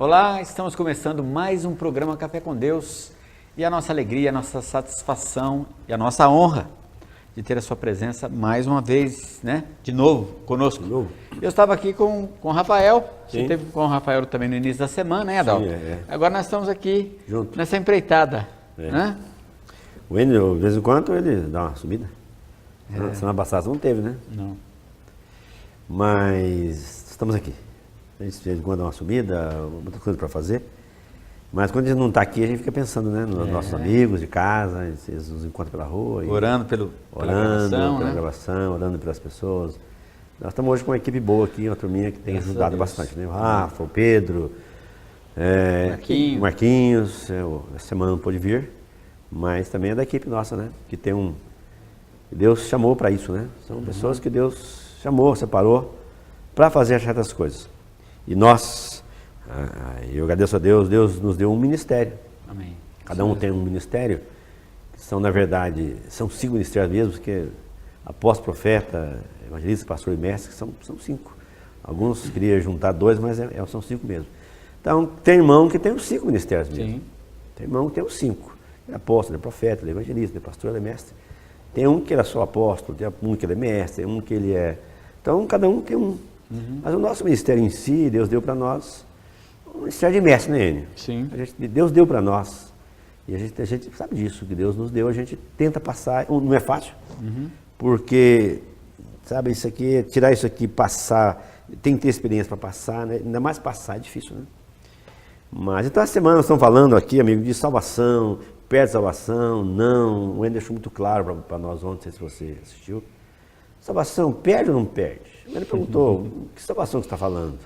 Olá, estamos começando mais um programa Café com Deus e a nossa alegria, a nossa satisfação e a nossa honra de ter a sua presença mais uma vez, né? De novo, conosco. De novo. Eu estava aqui com o Rafael, você Sim. esteve com o Rafael também no início da semana, né, Adalto? Sim, é. Agora nós estamos aqui Junto. nessa empreitada, É. né? O Wendel, de vez em quando, ele dá uma subida. Semana passada não teve, né? Não. Mas estamos aqui. A gente de vez em quando dá uma subida, muita coisa para fazer. Mas quando a gente não está aqui, a gente fica pensando, né? Nos nossos amigos de casa, eles nos encontram pela rua. Orando pela gravação, pela né? gravação, orando pelas pessoas. Nós estamos hoje com uma equipe boa aqui, uma turminha que tem Graças a ajudado Deus. bastante, né? O Rafa, o Pedro, Marquinhos. o Marquinhos, essa semana não pôde vir, mas também é da equipe nossa, né? Que tem Deus chamou para isso, né? São pessoas que Deus chamou, separou para fazer certas coisas. E nós, eu agradeço a Deus, Deus nos deu um ministério. Amém. Cada um tem um ministério, que são, na verdade, são 5 ministérios mesmo, porque apóstolo, profeta, evangelista, pastor e mestre, são 5. Alguns queriam juntar 2, mas são 5 mesmo. Então, tem irmão que tem os 5 ministérios mesmo. Sim. Tem irmão que tem os 5. Ele é apóstolo, ele é profeta, ele é evangelista, ele é pastor, ele é mestre. Tem um que ele é só apóstolo, tem um que ele é mestre, tem um que ele é... Então, cada um tem um. Mas o nosso ministério em si, Deus deu para nós um ministério de mestre, né, Enio? Sim. Deus deu para nós. E a gente sabe disso, que Deus nos deu, a gente tenta passar. Não é fácil, porque, sabe, isso aqui, tirar isso aqui, passar, tem que ter experiência para passar, né? Ainda mais passar é difícil, né? Mas então, essa semana nós estamos falando aqui, amigo, de salvação, perto de salvação, não. O Wendel deixou muito claro para nós ontem, não sei se você assistiu. Salvação, perde ou não perde? Ele perguntou, que salvação que você está falando?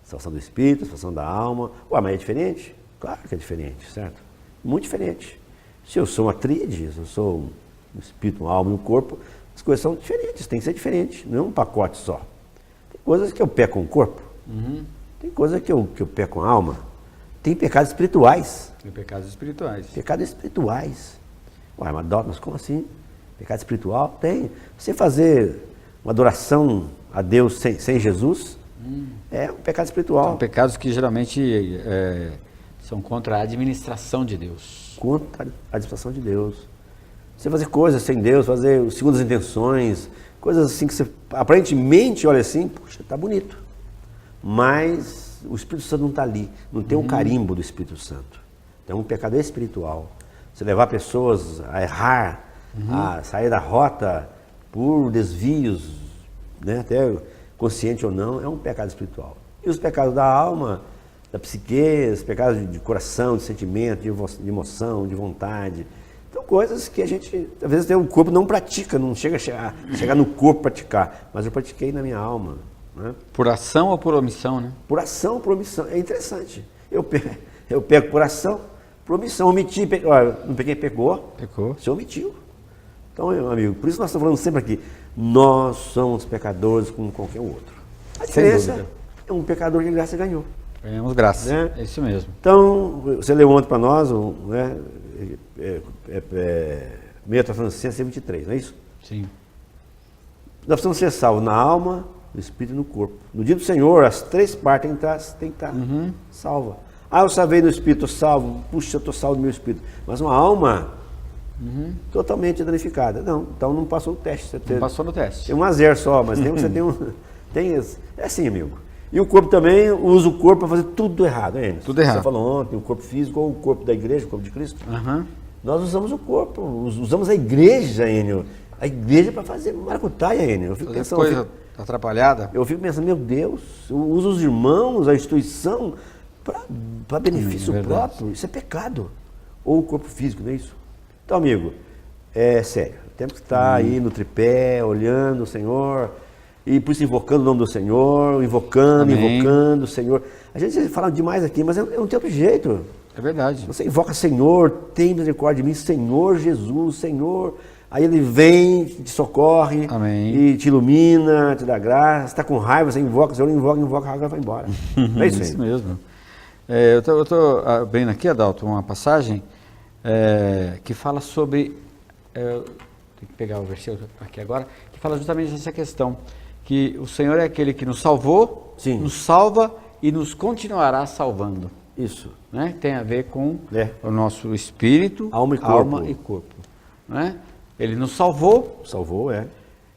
Salvação do espírito, salvação da alma. Ué, mas é diferente? Claro que é diferente, certo? Muito diferente. Se eu sou uma tríade, se eu sou um espírito, uma alma e um corpo, as coisas são diferentes, tem que ser diferente, não é um pacote só. Tem coisas que eu peco com o corpo, tem coisas que eu peco com a alma, tem pecados espirituais. E pecados espirituais. Pecados espirituais. Ué, mas como assim? Pecado espiritual? Tem. Você fazer uma adoração a Deus sem Jesus é um pecado espiritual. São pecados que geralmente são contra a administração de Deus. Contra a administração de Deus. Você fazer coisas sem Deus, fazer segundo as intenções, coisas assim que você aparentemente olha assim, puxa, tá bonito. Mas o Espírito Santo não está ali, não tem um carimbo do Espírito Santo. Então, um pecado espiritual. Você levar pessoas a errar, a sair da rota por desvios, né, até consciente ou não, é um pecado espiritual. E os pecados da alma, da psique, os pecados de coração, de sentimento, de emoção, de vontade. Então, coisas que a gente, às vezes, o corpo não pratica, não chega a chegar no corpo praticar, mas eu pratiquei na minha alma. Né? Por ação ou por omissão, né? Por ação, por omissão. É interessante. Eu pego por ação, por omissão. Omiti, não peguei, pecou. Pecou. Você omitiu. Então, meu amigo, por isso nós estamos falando sempre aqui, nós somos pecadores como qualquer outro. A diferença é um pecador que graça ganhou. Ganhamos graça, Né? é isso mesmo. Então, você leu ontem para nós, né, 1 Tessalonicenses 23, não é isso? Sim. Nós precisamos ser salvos na alma, no espírito e no corpo. No dia do Senhor, as 3 partes têm que estar salvas. Ah, eu salvei no espírito, estou salvo. Puxa, eu estou salvo no meu espírito. Mas uma alma totalmente danificada. Não, então não passou o teste. Você Não passou no teste. tem 1 a 0 só, mas você tem é assim, amigo. E o corpo também usa o corpo para fazer tudo errado, hein? Tudo errado. Você falou ontem, o corpo físico ou o corpo da igreja, o corpo de Cristo. Aham. Nós usamos o corpo, usamos a igreja, Enio. A igreja para fazer maracutaia, Enio. Eu fico Fazer pensando, coisa atrapalhada. eu fico pensando, meu Deus, usa os irmãos, a instituição para benefício verdade. próprio. Isso é pecado. Ou o corpo físico, não é isso? Então, amigo, é sério. Temos que estar aí no tripé, olhando o Senhor, e por isso invocando o nome do Senhor, invocando o Senhor. A gente fala demais aqui, mas não tem outro jeito. É verdade. Você invoca Senhor, tem misericórdia de mim, Senhor Jesus, Senhor. Aí Ele vem, te socorre, Amém. e te ilumina, te dá graça. Você está com raiva, você invoca o Senhor, invoca, a raiva vai embora. É isso aí. Isso mesmo. Eu estou abrindo aqui, Adalto, uma passagem que fala sobre... tenho que pegar o versículo aqui agora, que fala justamente dessa questão, que o Senhor é aquele que nos salvou, Sim. nos salva e nos continuará salvando. Isso. Né? Tem a ver com É. o nosso espírito, Alma e corpo. Né? Ele nos salvou, Salvou,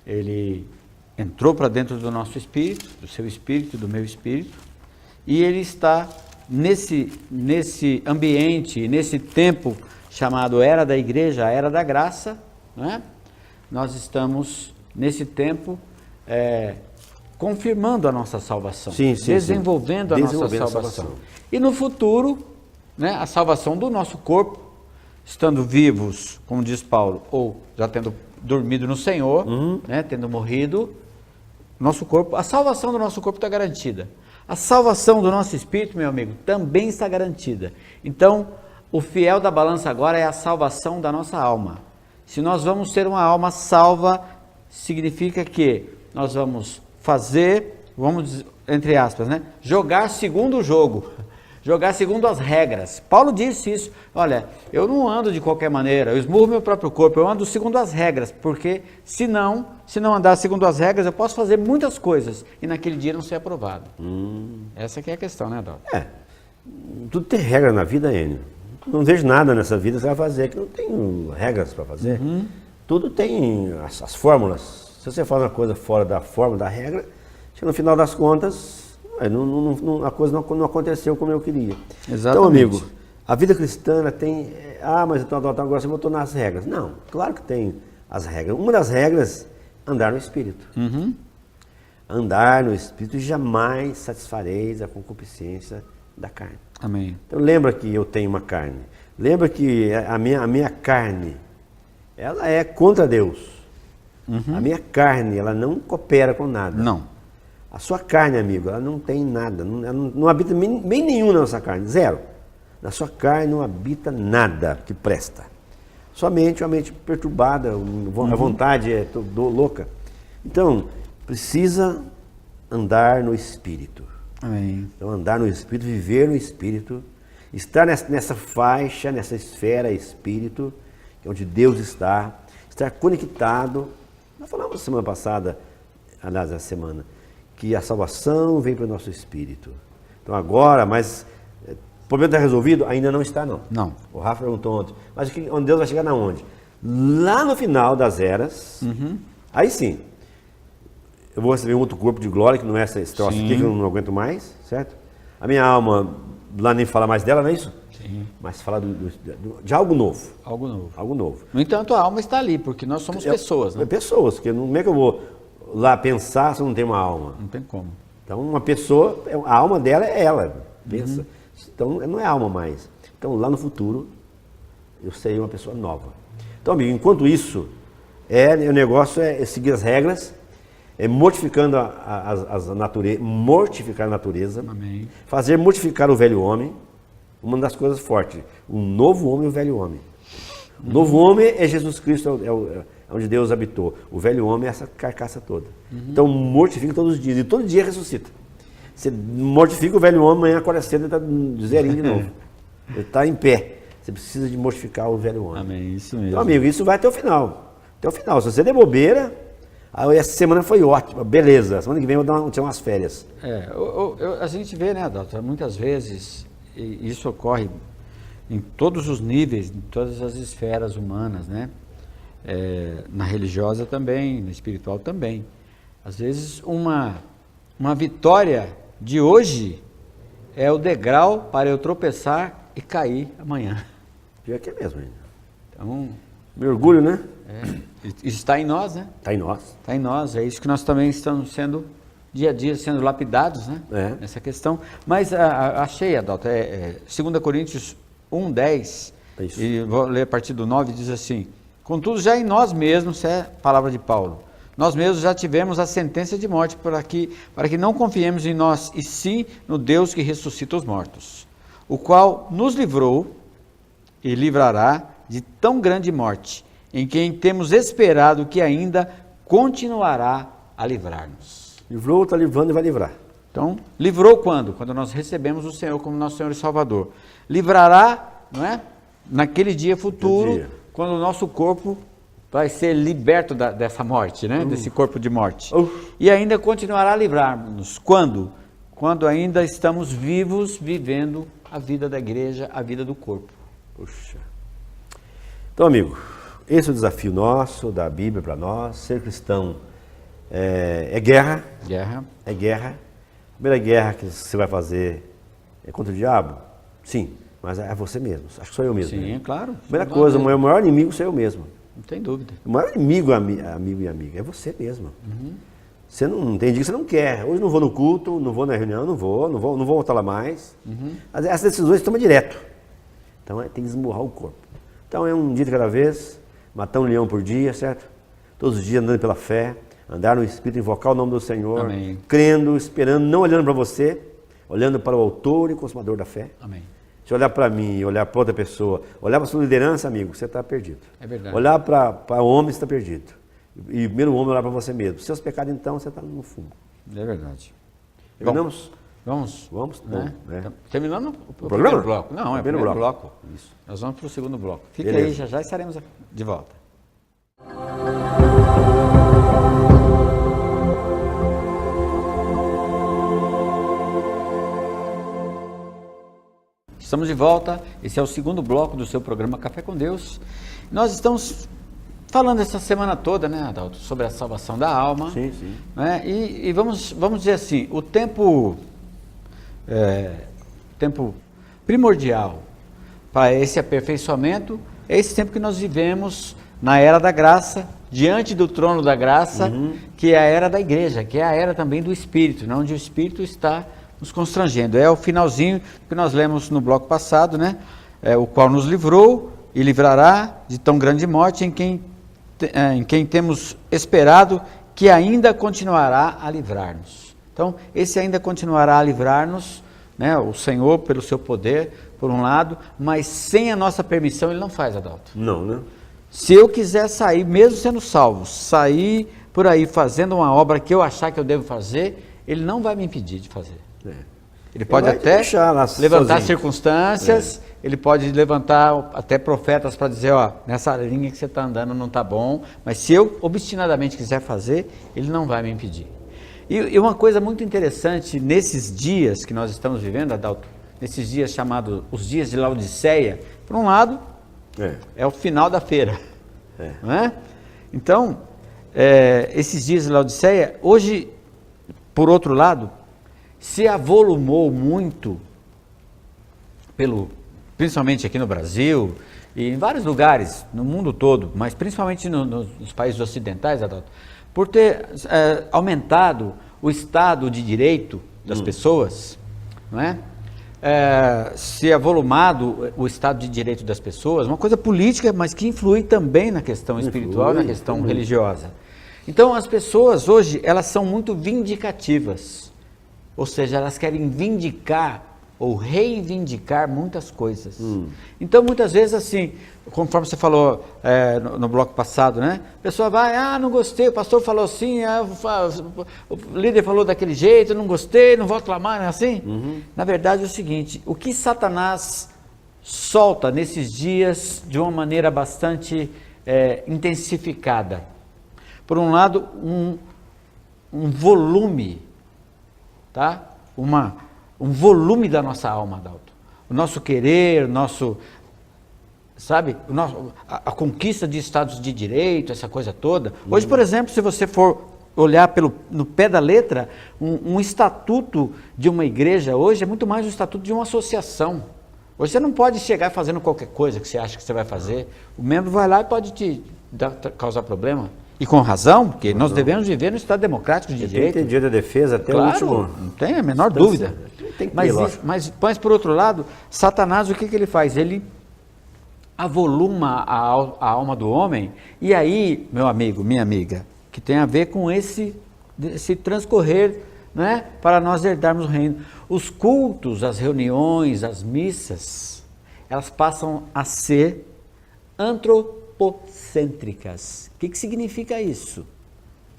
ele entrou para dentro do nosso espírito, do seu espírito, do meu espírito, e ele está nesse ambiente, nesse tempo chamado Era da Igreja, a Era da Graça, né? Nós estamos nesse tempo confirmando a nossa salvação, desenvolvendo a nossa salvação. E no futuro, né, a salvação do nosso corpo, estando vivos, como diz Paulo, ou já tendo dormido no Senhor, né, tendo morrido, nosso corpo, a salvação do nosso corpo está garantida. A salvação do nosso espírito, meu amigo, também está garantida. Então, o fiel da balança agora é a salvação da nossa alma. Se nós vamos ter uma alma salva, significa que nós vamos fazer, vamos, entre aspas, né, jogar segundo o jogo, jogar segundo as regras. Paulo disse isso, olha, eu não ando de qualquer maneira, eu esmurro meu próprio corpo, eu ando segundo as regras, porque se não andar segundo as regras, eu posso fazer muitas coisas e naquele dia não ser aprovado. Essa que é a questão, né, Adalto? Tudo tem regra na vida, Enio. Não vejo nada nessa vida que você vai fazer que não tem regras para fazer. Tudo tem as fórmulas. Se você faz uma coisa fora da fórmula, da regra, no final das contas, a coisa não aconteceu como eu queria. Exatamente. Então, amigo, a vida cristã tem... mas então agora você botou nas regras. Não, claro que tem as regras. Uma das regras, andar no Espírito. Andar no Espírito e jamais satisfareis a concupiscência da carne. Amém. Então lembra que eu tenho uma carne. Lembra que a minha carne, ela é contra Deus. A minha carne, ela não coopera com nada. Não. A sua carne, amigo, ela não tem nada. Não habita bem nenhum na nossa carne. Zero. Na sua carne não habita nada que presta. Somente uma mente perturbada, a vontade é louca. Então, precisa andar no Espírito. Amém. Então, andar no Espírito, viver no Espírito, estar nessa faixa, nessa esfera Espírito, que é onde Deus está, estar conectado. Nós falamos semana passada, aliás, essa semana, que a salvação vem para o nosso Espírito. Então agora, mas o problema está resolvido? Ainda não está, não. Não. O Rafa perguntou ontem, mas onde Deus vai chegar na onde? Lá no final das eras, aí sim, eu vou receber um outro corpo de glória, que não é esse troço aqui, que eu não aguento mais, certo? A minha alma, lá nem fala mais dela, não é isso? Sim. Mas fala de algo novo. Algo novo. Algo novo. No entanto, a alma está ali, porque nós somos pessoas, né? Pessoas, porque como é que eu vou lá pensar se eu não tenho uma alma? Não tem como. Então, uma pessoa, a alma dela é ela, pensa. Então, não é alma mais. Então, lá no futuro, eu serei uma pessoa nova. Então, amigo, enquanto isso, o negócio é seguir as regras, mortificando mortificar a natureza, Amém. fazer mortificar o velho homem, uma das coisas fortes, o novo homem e o velho homem. O novo homem é Jesus Cristo, é onde Deus habitou. O velho homem é essa carcaça toda. Então mortifica todos os dias, e todo dia ressuscita. Você mortifica o velho homem, amanhã acorda cedo ele está de zerinho de novo. Ele está em pé. Você precisa de mortificar o velho homem. Amém, isso mesmo. Então, amigo, isso vai até o final. Até o final. Se você der bobeira, essa semana foi ótima, beleza. Semana que vem eu vou tirar umas férias. A gente vê, né, doutor, muitas vezes, e isso ocorre em todos os níveis, em todas as esferas humanas, né? Na religiosa também, na espiritual também. Às vezes uma vitória de hoje é o degrau para eu tropeçar e cair amanhã. Pior que é mesmo, ainda. Então, Mergulho, né? isso está em nós, né? Está em nós. Está em nós, é isso que nós também estamos sendo, dia a dia, sendo lapidados, né? Nessa questão. Mas achei, Adalto, 2 Coríntios 1:10, e vou ler a partir do 9, diz assim: contudo, já em nós mesmos, é a palavra de Paulo, nós mesmos já tivemos a sentença de morte para que não confiemos em nós, e sim no Deus que ressuscita os mortos, o qual nos livrou e livrará de tão grande morte, em quem temos esperado que ainda continuará a livrar-nos. Livrou, está livrando e vai livrar. Então, livrou quando? Quando nós recebemos o Senhor como nosso Senhor e Salvador. Livrará, não é? Naquele dia futuro, quando o nosso corpo vai ser liberto dessa morte, né? Desse corpo de morte. E ainda continuará a livrar-nos. Quando? quando ainda estamos vivos, vivendo a vida da igreja, a vida do corpo. Puxa. Então, amigo, esse é o desafio nosso, da Bíblia para nós. Ser cristão é guerra. Guerra. É guerra. A primeira guerra que você vai fazer é contra o diabo? Sim, mas é você mesmo. Acho que sou eu mesmo. Sim, né? claro. A primeira coisa, o meu maior inimigo sou eu mesmo. Não tem dúvida. O maior inimigo, amigo e amiga, é você mesmo. Você não tem dia que você não quer. Hoje não vou no culto, não vou na reunião, não vou voltar lá mais. Essas decisões tomam direto. Então tem que esmurrar o corpo. Então é um dia de cada vez, matar um leão por dia, certo? Todos os dias andando pela fé, andar no Espírito, invocar o nome do Senhor, Amém. crendo, esperando, não olhando para você, olhando para o autor e consumador da fé. Amém. Se olhar para mim, olhar para outra pessoa, olhar para a sua liderança, amigo, você está perdido. É verdade. Olhar para o homem, você está perdido. E primeiro o homem olhar para você mesmo. Seus pecados, então, você está no fundo. É verdade. Terminamos? Vamos. Vamos? Né? Bom, né? Terminando o programa? primeiro bloco. Não, é o primeiro bloco. bloco. Isso. Nós vamos para o segundo bloco. Fica Beleza. aí, já já estaremos de volta. Estamos de volta, esse é o segundo bloco do seu programa Café com Deus. Nós estamos falando essa semana toda, né, Adalto, sobre a salvação da alma. Sim, sim. Né? E vamos dizer assim, o tempo primordial para esse aperfeiçoamento é esse tempo que nós vivemos na era da graça, diante do trono da graça, que é a era da igreja, que é a era também do Espírito, né, onde o Espírito está nos constrangendo. É o finalzinho que nós lemos no bloco passado, né? O qual nos livrou e livrará de tão grande morte, em quem temos esperado que ainda continuará a livrar-nos. Então, esse ainda continuará a livrar-nos, né? O Senhor, pelo seu poder, por um lado, mas sem a nossa permissão ele não faz, Adalto. Não, né? Se eu quiser sair, mesmo sendo salvo, sair por aí fazendo uma obra que eu achar que eu devo fazer, ele não vai me impedir de fazer. Ele pode até levantar circunstâncias, ele pode levantar até profetas para dizer, ó, nessa linha que você está andando não está bom, mas se eu obstinadamente quiser fazer, ele não vai me impedir. E uma coisa muito interessante, nesses dias que nós estamos vivendo, Adalto, nesses dias chamados os dias de Laodiceia, por um lado, é o final da feira, não é? Então, esses dias de Laodiceia, hoje, por outro lado, se avolumou muito, principalmente aqui no Brasil e em vários lugares, no mundo todo, mas principalmente nos países ocidentais, Adalto, por ter aumentado o Estado de Direito das pessoas, não é? Se avolumado o Estado de Direito das pessoas, uma coisa política, mas que influi também na questão espiritual, na questão religiosa. Então, as pessoas hoje, elas são muito vindicativas. Ou seja, elas querem vindicar ou reivindicar muitas coisas. Então, muitas vezes, assim, conforme você falou no bloco passado, né? A pessoa vai, não gostei, o pastor falou assim, o líder falou daquele jeito, não gostei, não volto lá mais, não é assim? Na verdade é o seguinte, o que Satanás solta nesses dias de uma maneira bastante intensificada? Por um lado, um volume, tá? Um volume da nossa alma, Adalto. O nosso querer, o nosso, sabe? A conquista de estados de direito, essa coisa toda. Hoje, por exemplo, se você for olhar no pé da letra, um estatuto de uma igreja hoje é muito mais um estatuto de uma associação. Hoje você não pode chegar fazendo qualquer coisa que você acha que você vai fazer. O membro vai lá e pode te causar problema. E com razão, porque nós devemos viver no Estado democrático de direito. Tem direito à defesa até o último. Não tem a menor dúvida. Mas, por outro lado, Satanás, o que ele faz? Ele avoluma a alma do homem, e aí, meu amigo, minha amiga, que tem a ver com esse transcorrer, né, para nós herdarmos o reino. Os cultos, as reuniões, as missas, elas passam a ser antropocêntricas. O que significa isso?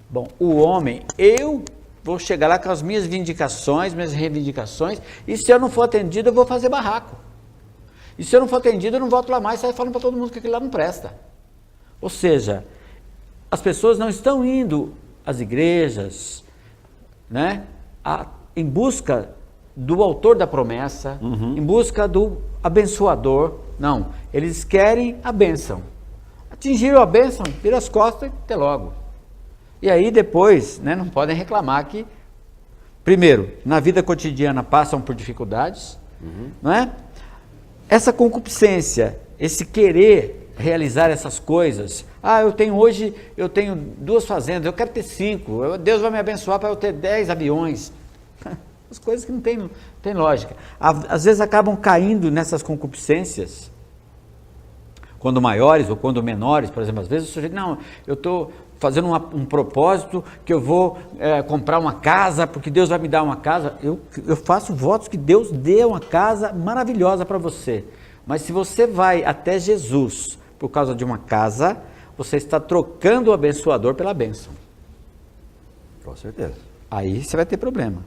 Bom, o homem, eu vou chegar lá com as minhas vindicações, minhas reivindicações, e se eu não for atendido, eu vou fazer barraco. E se eu não for atendido, eu não volto lá mais, sai falando para todo mundo que aquilo lá não presta. Ou seja, as pessoas não estão indo às igrejas, né, em busca do autor da promessa, em busca do abençoador. Não, eles querem a bênção. Atingiram a bênção, vira as costas e até logo. E aí depois, né, não podem reclamar que, primeiro, na vida cotidiana passam por dificuldades, não é? Essa concupiscência, esse querer realizar essas coisas. Eu tenho 2 fazendas, eu quero ter 5, Deus vai me abençoar para eu ter 10 aviões. As coisas que não tem lógica. Às vezes acabam caindo nessas concupiscências, quando maiores ou quando menores. Por exemplo, às vezes o sujeito, não, eu estou fazendo um propósito que eu vou comprar uma casa, porque Deus vai me dar uma casa. Eu faço votos que Deus dê uma casa maravilhosa para você. Mas se você vai até Jesus por causa de uma casa, você está trocando o abençoador pela bênção. Com certeza. Aí você vai ter problema.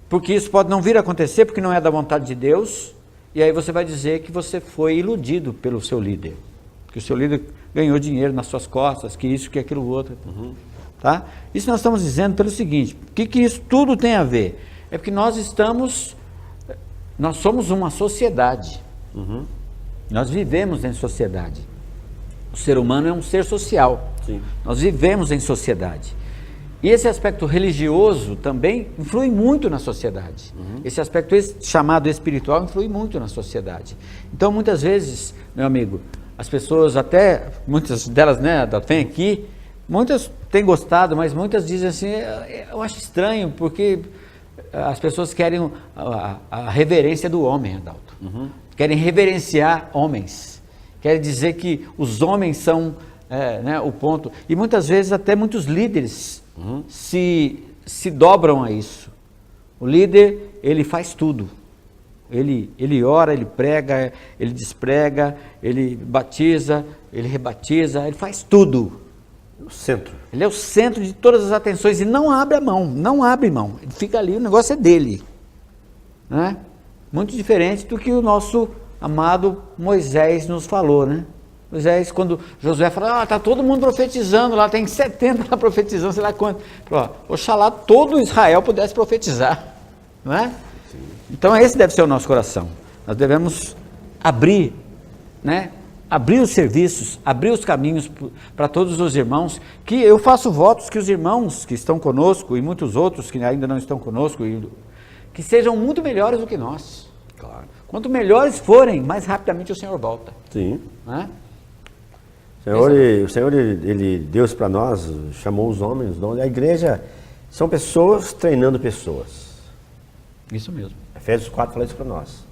Porque isso pode não vir a acontecer, porque não é da vontade de Deus, e aí você vai dizer que você foi iludido pelo seu líder. Que o seu líder ganhou dinheiro nas suas costas, que isso, que aquilo outro. Tá? Isso nós estamos dizendo pelo seguinte, o que isso tudo tem a ver? É porque nós somos uma sociedade. Nós vivemos em sociedade. O ser humano é um ser social. Sim. Nós vivemos em sociedade. E esse aspecto religioso também influi muito na sociedade. Esse aspecto chamado espiritual influi muito na sociedade. Então, muitas vezes, meu amigo, as pessoas muitas delas, né, vêm aqui, muitas têm gostado, mas muitas dizem assim, eu acho estranho, porque as pessoas querem a reverência do homem, Adalto. Querem reverenciar homens. Querem dizer que os homens são o ponto. E muitas vezes até muitos líderes se dobram a isso. O líder, ele faz tudo. Ele ora, ele prega, ele desprega, ele batiza, ele rebatiza, ele faz tudo. O centro. Ele é o centro de todas as atenções e não abre a mão, não abre mão. Ele fica ali, o negócio é dele. Né? Muito diferente do que o nosso amado Moisés nos falou, né? Moisés, quando Josué fala, está todo mundo profetizando lá, tem 70 lá profetizando, sei lá quanto. Falou, oxalá todo Israel pudesse profetizar, não é? Sim. Então esse deve ser o nosso coração. Nós devemos abrir, né? Abrir os serviços, abrir os caminhos para todos os irmãos, que eu faço votos que os irmãos que estão conosco e muitos outros que ainda não estão conosco, que sejam muito melhores do que nós. Claro. Quanto melhores forem, mais rapidamente o Senhor volta. Sim. Né? O Senhor, ele Deus para nós, chamou os homens, a igreja são pessoas treinando pessoas. Isso mesmo. Efésios 4 fala isso para nós.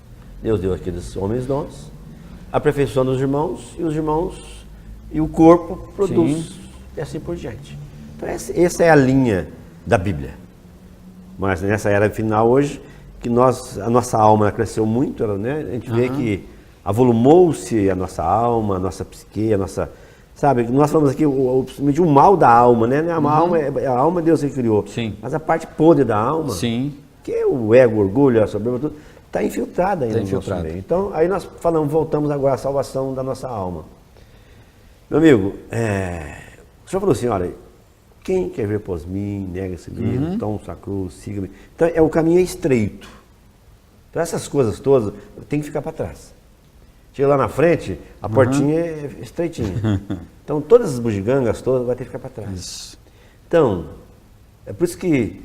Deus deu aqueles homens dons, aperfeiçoando os irmãos, e o corpo produz, sim, e assim por diante. Então essa é a linha da Bíblia. Mas nessa era final hoje, que a nossa alma cresceu muito, né? A gente vê que avolumou-se a nossa alma, a nossa psique, sabe, nós falamos aqui de um mal da alma, né? A alma Deus que criou. Sim. Mas a parte podre da alma, sim, que é o ego, o orgulho, a soberba, tudo, está infiltrada ainda no nosso meio. Então, aí nós voltamos agora à salvação da nossa alma. Meu amigo, o senhor falou assim, olha, quem quer ver após mim, nega-se mesmo, toma sua cruz, siga-me. Então, o caminho é estreito. Então, essas coisas todas tem que ficar para trás. Chega lá na frente, a portinha é estreitinha. Então, todas as bugigangas todas vai ter que ficar para trás. Isso. Então, é por isso que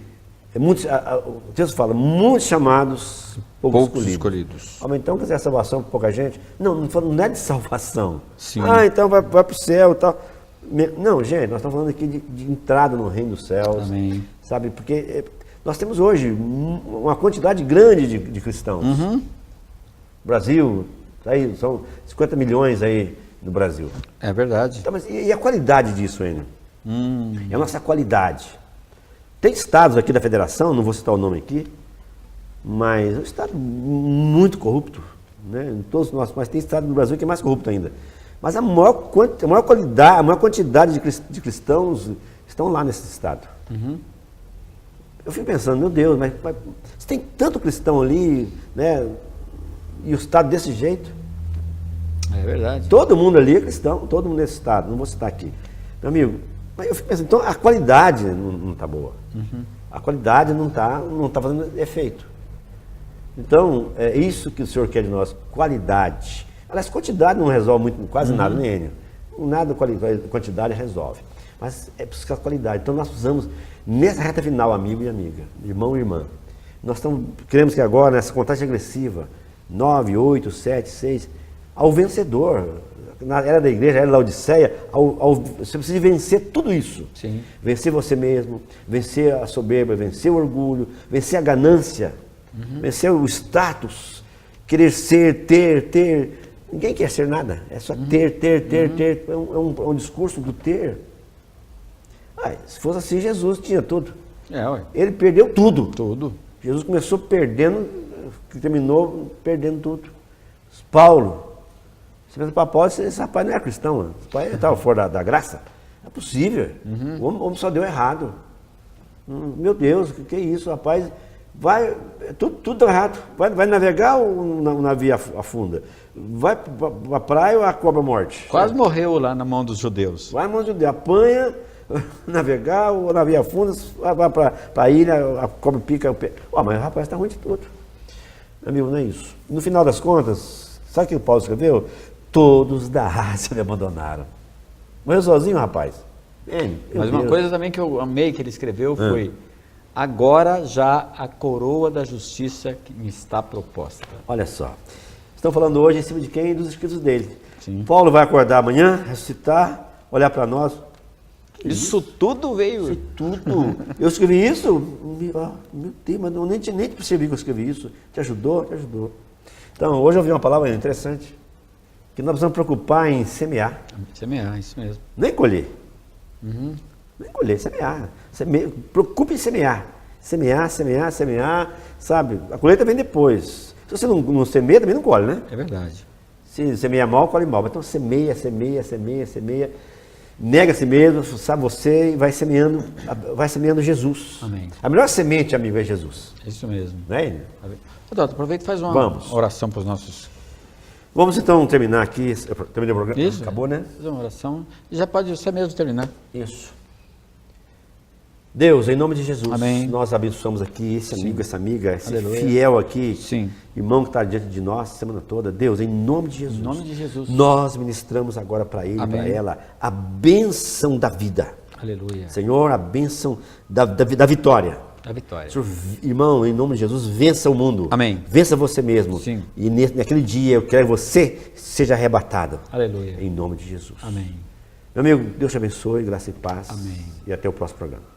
o texto fala, muitos chamados, poucos escolhidos. Então, quer dizer, a salvação para pouca gente? Não é de salvação. Sim. Então vai para o céu e tal. Não, gente, nós estamos falando aqui de entrada no reino dos céus. Amém. Sabe, porque nós temos hoje uma quantidade grande de cristãos. Brasil, aí, são 50 milhões aí no Brasil. É verdade. Então, mas e a qualidade disso, Enio? É a nossa qualidade. Tem estados aqui da federação, não vou citar o nome aqui, mas é um estado muito corrupto, né? Todos nós, mas tem estado no Brasil que é mais corrupto ainda. Mas a maior quantidade de cristãos estão lá nesse estado. Eu fico pensando, meu Deus, mas se tem tanto cristão ali, né? E o estado desse jeito. É verdade. Todo mundo ali é cristão, todo mundo nesse estado, não vou citar aqui. Meu amigo, mas eu fico pensando, então a qualidade não está boa. A qualidade não tá fazendo efeito. Então, é isso que o Senhor quer de nós, qualidade. Aliás, quantidade não resolve quase nada, nem Enio. Nada quantidade resolve. Mas é preciso a qualidade. Então nós precisamos, nessa reta final, amigo e amiga, irmão e irmã, queremos que agora, nessa contagem agressiva, 9, 8, 7, 6, ao vencedor. Na era da igreja, era da Odisseia, você precisa vencer tudo isso. Sim. Vencer você mesmo, vencer a soberba, vencer o orgulho, vencer a ganância, vencer o status, querer ser, ter. Ninguém quer ser nada, é só ter. É um discurso do ter. Se fosse assim, Jesus tinha tudo. Ele perdeu tudo. Tudo. Jesus começou perdendo, terminou perdendo tudo. Paulo, você pensa para Paulo, esse rapaz não era cristão, esse rapaz estava fora da graça. Não é possível. O homem só deu errado. Meu Deus, o que é isso, rapaz? Tudo deu errado. Vai navegar ou o navio afunda? Vai para a praia ou a cobra morte? Quase morreu lá na mão dos judeus. Vai na mão dos judeus, apanha, navegar, o navio afunda, vai para a ilha, a cobra pica o pé. Mas o rapaz está ruim de tudo. Amigo, não é isso. No final das contas, sabe o que o Paulo escreveu? Todos da raça me abandonaram. Morreu sozinho, rapaz. Mas uma coisa também que eu amei que ele escreveu foi: agora já a coroa da justiça que me está proposta. Olha só. Estão falando hoje em cima de quem? Dos escritos dele. Sim. Paulo vai acordar amanhã, ressuscitar, olhar para nós. Isso tudo veio. Isso tudo. Eu escrevi isso? Meu Deus, mas eu nem percebi que eu escrevi isso. Te ajudou? Te ajudou. Então, hoje eu ouvi uma palavra interessante. Que nós precisamos preocupar em semear. Semear, isso mesmo. Nem colher. Nem colher, semear. Preocupe em semear. Semear, sabe? A colheita vem depois. Se você não semeia, também não colhe, né? É verdade. Se semeia mal, colhe mal. Então semeia. Nega a si mesmo, sabe você, e vai semeando Jesus. Amém. A melhor semente, amigo, é Jesus. É isso mesmo. Não é ele? Doutor, aproveita e faz uma oração para os nossos... Vamos então terminar aqui. Terminei o programa? Isso. Acabou, né? Fazer uma oração. E já pode você mesmo terminar. Isso. Deus, em nome de Jesus, Amém. Nós abençoamos aqui esse amigo, essa amiga, esse Aleluia. fiel aqui, Sim. irmão que está diante de nós a semana toda. Deus, em nome de Jesus, Em nome de Jesus. nós ministramos agora para ele, Amém. para ela, a bênção da vida. Aleluia. Senhor, a bênção da vitória. A vitória. Senhor, irmão, em nome de Jesus, vença o mundo. Amém. Vença você mesmo. Sim. E naquele dia eu quero que você seja arrebatado. Aleluia. Em nome de Jesus. Amém. Meu amigo, Deus te abençoe, graça e paz. Amém. E até o próximo programa.